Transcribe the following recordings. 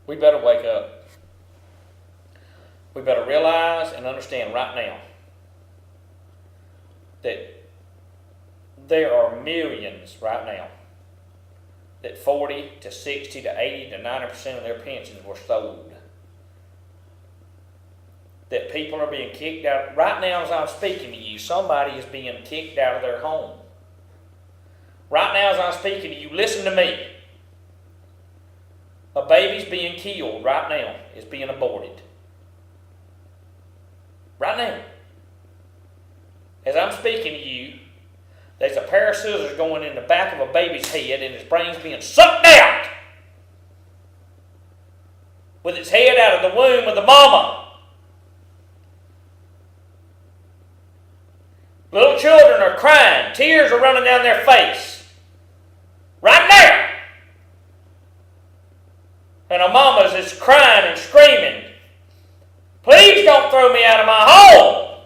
We better wake up. We better realize and understand right now that there are millions right now that 40 to 60 to 80 to 90% of their pensions were sold. That people are being kicked out. Right now as I'm speaking to you, somebody is being kicked out of their home. Right now as I'm speaking to you, listen to me. A baby's being killed right now, is being aborted. Right now. As I'm speaking to you, there's a pair of scissors going in the back of a baby's head and his brain's being sucked out with its head out of the womb of the mama. Little children are crying. Tears are running down their face. Right now. And a mama's is crying and screaming, please don't throw me out of my home.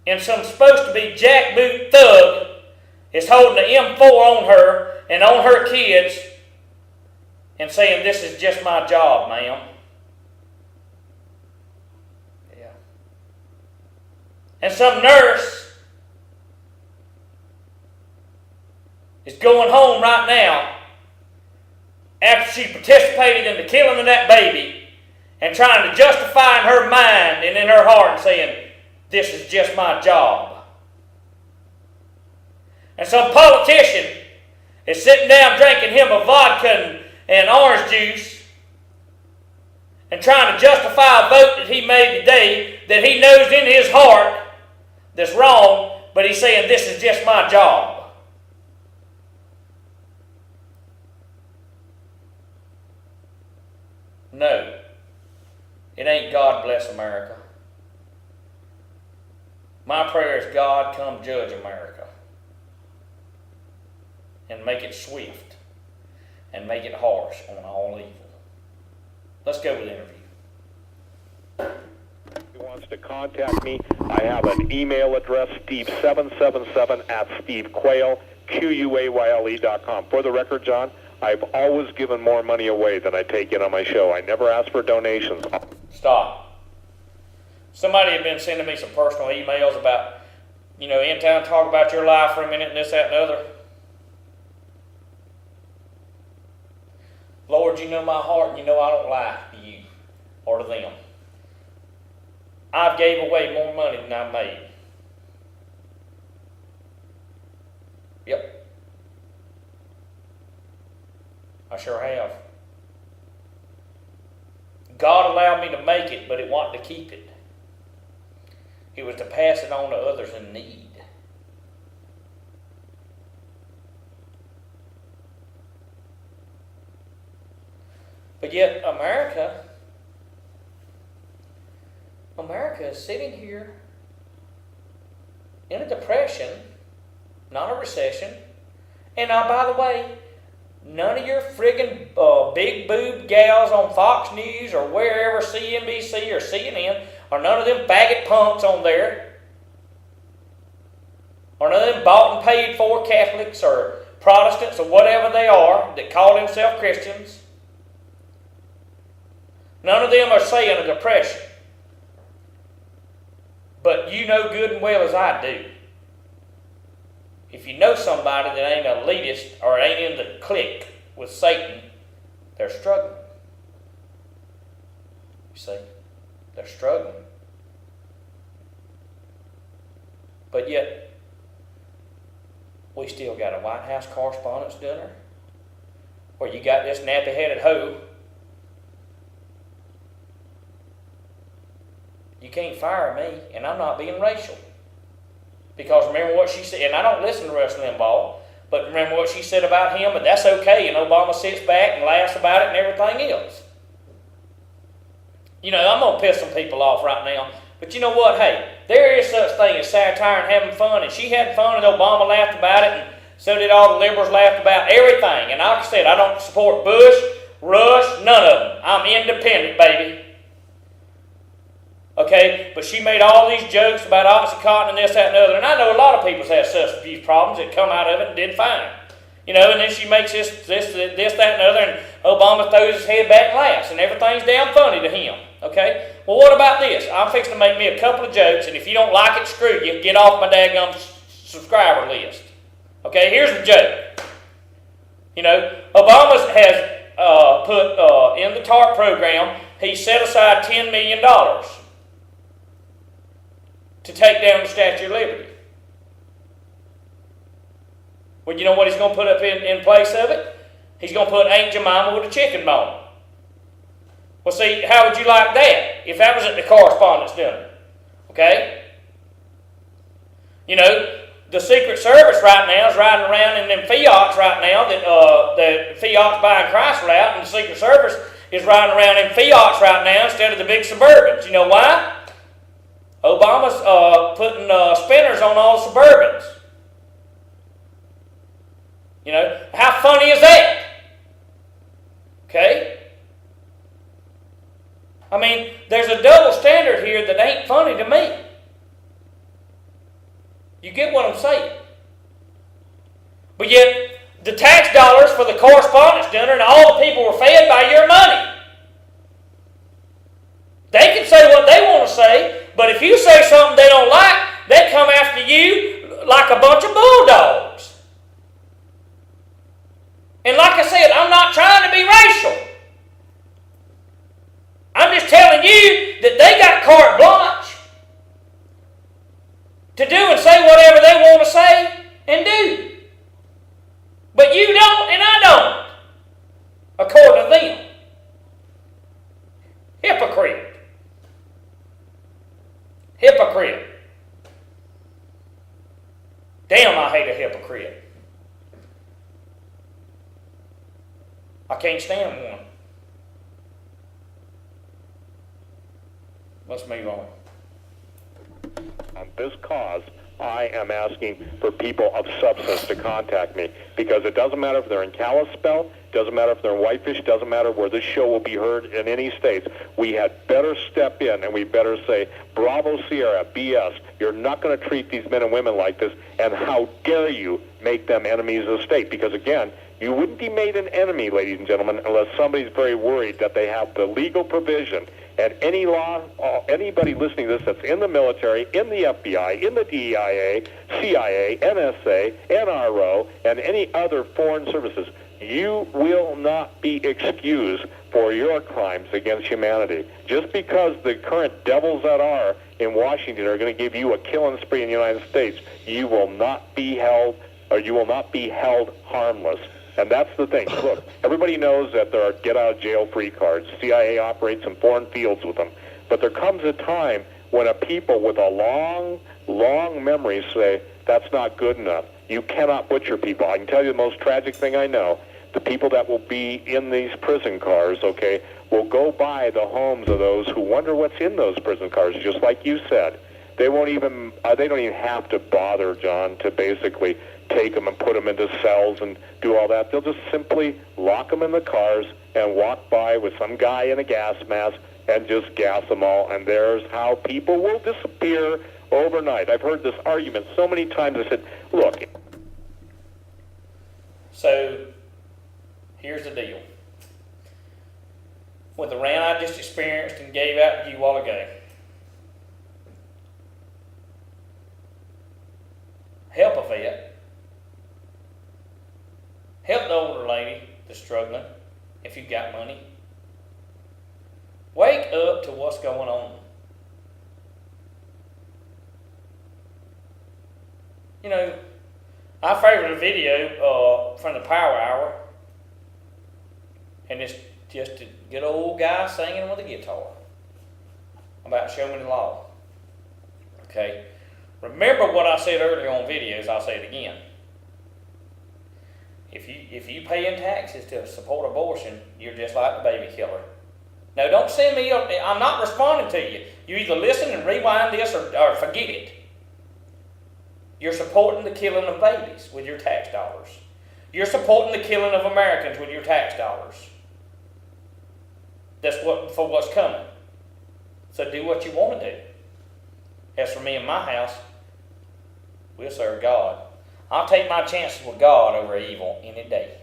And some supposed to be jackboot thug is holding an M4 on her and on her kids and saying, this is just my job, ma'am. Yeah. And some nurse is going home right now after she participated in the killing of that baby and trying to justify in her mind and in her heart and saying, this is just my job. And some politician is sitting down drinking him a vodka and orange juice and trying to justify a vote that he made today that he knows in his heart that's wrong, but he's saying this is just my job. No, it ain't God bless America. My prayer is, God, come judge America and make it swift and make it harsh on all evil. Let's go with the interview. He wants to contact me. I have an email address, steve777 at stevequayle, QUAYLE.com. For the record, John, I've always given more money away than I take in on my show. I never ask for donations. Stop. Somebody had been sending me some personal emails about, in town, talk about your life for a minute and this, that, and the other. Lord, you know my heart and you know I don't lie to you or to them. I've gave away more money than I made. Yep. I sure have. God allowed me to make it, but it wanted to keep it. It was to pass it on to others in need. But yet America is sitting here in a depression, not a recession. And now, by the way, none of your friggin' big boob gals on Fox News or wherever, CNBC or CNN, or none of them faggot punks on there, or none of them bought and paid for Catholics or Protestants or whatever they are that call themselves Christians. None of them are saying a depression. But you know good and well as I do, if you know somebody that ain't an elitist or ain't in the clique with Satan, they're struggling. You see? They're struggling. But yet, we still got a White House Correspondents' Dinner where you got this nappy-headed hoe. You can't fire me, and I'm not being racial. Because remember what she said, and I don't listen to Rush Limbaugh, but remember what she said about him, and that's okay, and Obama sits back and laughs about it and everything else. I'm going to piss some people off right now, but you know what? Hey, there is such thing as satire and having fun, and she had fun, and Obama laughed about it, and so did all the liberals laughed about everything. And like I said, I don't support Bush, Rush, none of them. I'm independent, baby. Okay, but she made all these jokes about OxyContin and this, that, and the other. And I know a lot of people have substance abuse problems that come out of it and did fine. You know, and then she makes this, that, and the other, and Obama throws his head back and laughs, and everything's damn funny to him. Okay? Well, what about this? I'm fixing to make me a couple of jokes, and if you don't like it, screw you. Get off my daggum subscriber list. Okay, here's the joke. You know, Obama has put in the TARP program, he set aside $10 million to take down the Statue of Liberty. Well, you know what he's going to put up in place of it? He's going to put Aunt Jemima with a chicken bone. Well, see, how would you like that if that was at the Correspondence Dinner? Okay? You know, the Secret Service right now is riding around in them Fiats right now that the Fiats buying Chrysler out, and the Secret Service is riding around in Fiats right now instead of the big Suburbans. You know why? Obama's putting spinners on all the Suburbans. You know, how funny is that? Okay? I mean, there's a double standard here that ain't funny to me. You get what I'm saying? But yet, the tax dollars for the Correspondence Dinner and all the people were fed by your money. They can say what they want to say, but if you say something they don't like, they come after you like a bunch of bulldogs. And like I said, I'm not trying to be racial. I'm just telling you that they got carte blanche to do and say whatever they want to say and do. But you don't and I don't, according to them. Hypocrite. Hypocrite. Damn, I hate a hypocrite. I can't stand one. Let's move on. On this cause, I am asking for people of substance to contact me, because it doesn't matter if they're in Kalispell, doesn't matter if they're in Whitefish, doesn't matter where this show will be heard in any states. We had better step in and we better say, Bravo Sierra, BS, you're not going to treat these men and women like this, and how dare you make them enemies of the state? Because again, you wouldn't be made an enemy, ladies and gentlemen, unless somebody's very worried that they have the legal provision. And any law, anybody listening to this that's in the military, in the FBI, in the DEIA, CIA, NSA, NRO, and any other foreign services, you will not be excused for your crimes against humanity. Just because the current devils that are in Washington are going to give you a killing spree in the United States, you will not be held, or you will not be held harmless. And that's the thing. Look, everybody knows that there are get-out-of-jail-free cards. CIA operates in foreign fields with them. But there comes a time when a people with a long, long memory say, that's not good enough. You cannot butcher people. I can tell you the most tragic thing I know. The people that will be in these prison cars, okay, will go by the homes of those who wonder what's in those prison cars, just like you said. They won't even, they don't even have to bother, John, to basically take them and put them into cells and do all that. They'll just simply lock them in the cars and walk by with some guy in a gas mask and just gas them all. And there's how people will disappear overnight. I've heard this argument so many times. I said, look. So, here's the deal. With the rant I just experienced and gave out to you a while ago, help a vet. Help the older lady that's struggling, if you've got money. Wake up to what's going on. You know, I favored a video from the Power Hour, and it's just a good old guy singing with a guitar about showing the law. Okay? Remember what I said earlier on videos, I'll say it again. If you paying taxes to support abortion, you're just like the baby killer. Now, don't send me up. I'm not responding to you. You either listen and rewind this or forget it. You're supporting the killing of babies with your tax dollars. You're supporting the killing of Americans with your tax dollars. That's for what's coming. So do what you want to do. As for me and my house, we'll serve God. I'll take my chances with God over evil any day.